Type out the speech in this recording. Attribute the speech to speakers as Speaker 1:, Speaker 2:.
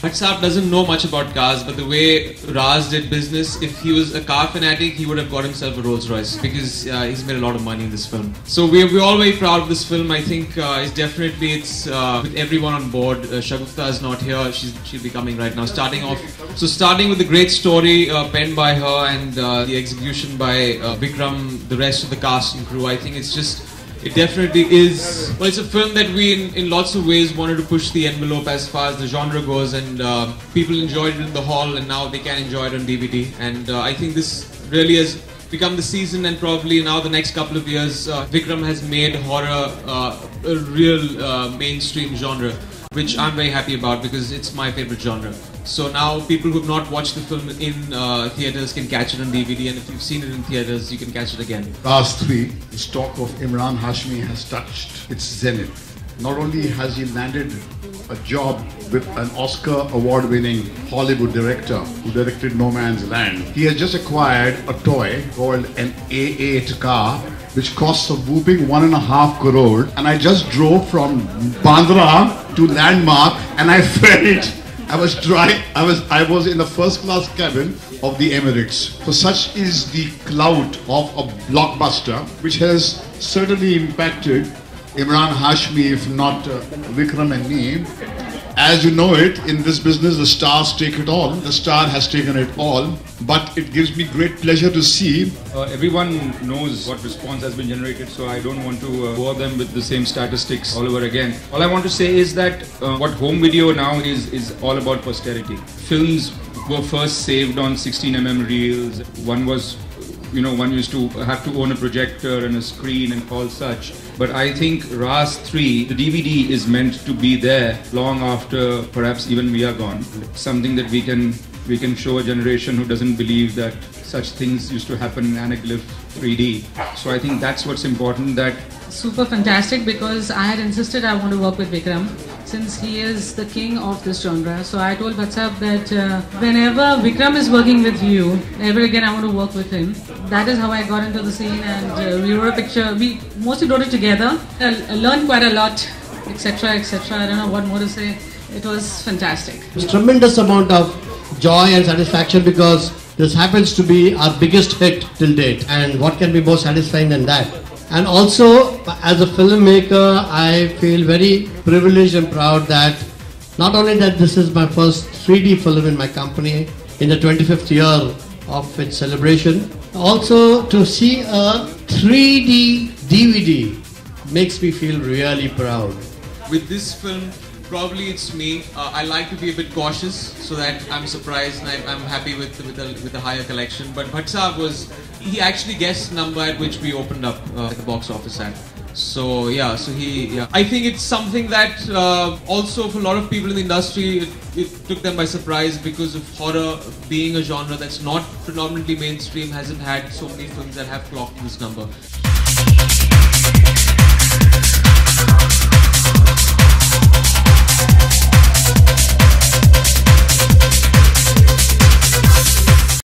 Speaker 1: Bhatt doesn't know much about cars, but the way Raz did business, if he was a car fanatic, he would have got himself a Rolls Royce because he's made a lot of money in this film. So we're all very proud of this film. I think it's with everyone on board. Shagufta is not here. She'll be coming right now. Starting with the great story penned by her and the execution by Vikram, the rest of the cast and crew. I think it definitely is. Well, it's a film that we, in lots of ways, wanted to push the envelope as far as the genre goes, and people enjoyed it in the hall, and now they can enjoy it on DVD. And I think this really has become the season, and probably now the next couple of years, Vikram has made horror a real mainstream genre, which I'm very happy about because it's my favorite genre. So now people who have not watched the film in theatres can catch it on DVD, and if you've seen it in theatres, you can catch it again.
Speaker 2: Raz 3, the stock of Emraan Hashmi has touched its zenith. Not only has he landed a job with an Oscar award-winning Hollywood director who directed No Man's Land, he has just acquired a toy called an A8 car, which costs a whooping 1.5 crore. And I just drove from Bandra to Landmark, and I felt I was in the first class cabin of the Emirates. So such is the clout of a blockbuster, which has certainly impacted Emraan Hashmi, if not Vikram and me. As you know it, in this business, the stars take it all. The star has taken it all. But it gives me great pleasure to see.
Speaker 3: Everyone knows what response has been generated, so I don't want to bore them with the same statistics all over again. All I want to say is that what home video now is all about posterity. Films were first saved on 16mm reels. One used to have to own a projector and a screen and all such. But I think Raz 3, the DVD is meant to be there long after perhaps even we are gone. Something that we can show a generation who doesn't believe that such things used to happen in Anaglyph 3D. So I think that's what's important. That
Speaker 4: super fantastic, because I had insisted I want to work with Vikram since he is the king of this genre. So I told Bhatt that whenever Vikram is working with you, ever again I want to work with him. That is how I got into the scene, and we wrote a picture. We mostly wrote it together. I learned quite a lot, etc., etc. I don't know what more to say. It was fantastic.
Speaker 5: It's a tremendous amount of joy and satisfaction because this happens to be our biggest hit till date, and what can be more satisfying than that? And also, as a filmmaker, I feel very privileged and proud that not only that this is my first 3D film in my company in the 25th year of its celebration, also to see a 3D DVD makes me feel really proud.
Speaker 1: With this film, probably it's me. I like to be a bit cautious so that I'm surprised and I'm happy with a higher collection. But Bhatt he actually guessed the number at which we opened up at the box office at. So yeah, I think it's something that also for a lot of people in the industry, it took them by surprise because of horror being a genre that's not predominantly mainstream, hasn't had so many films that have clocked this number.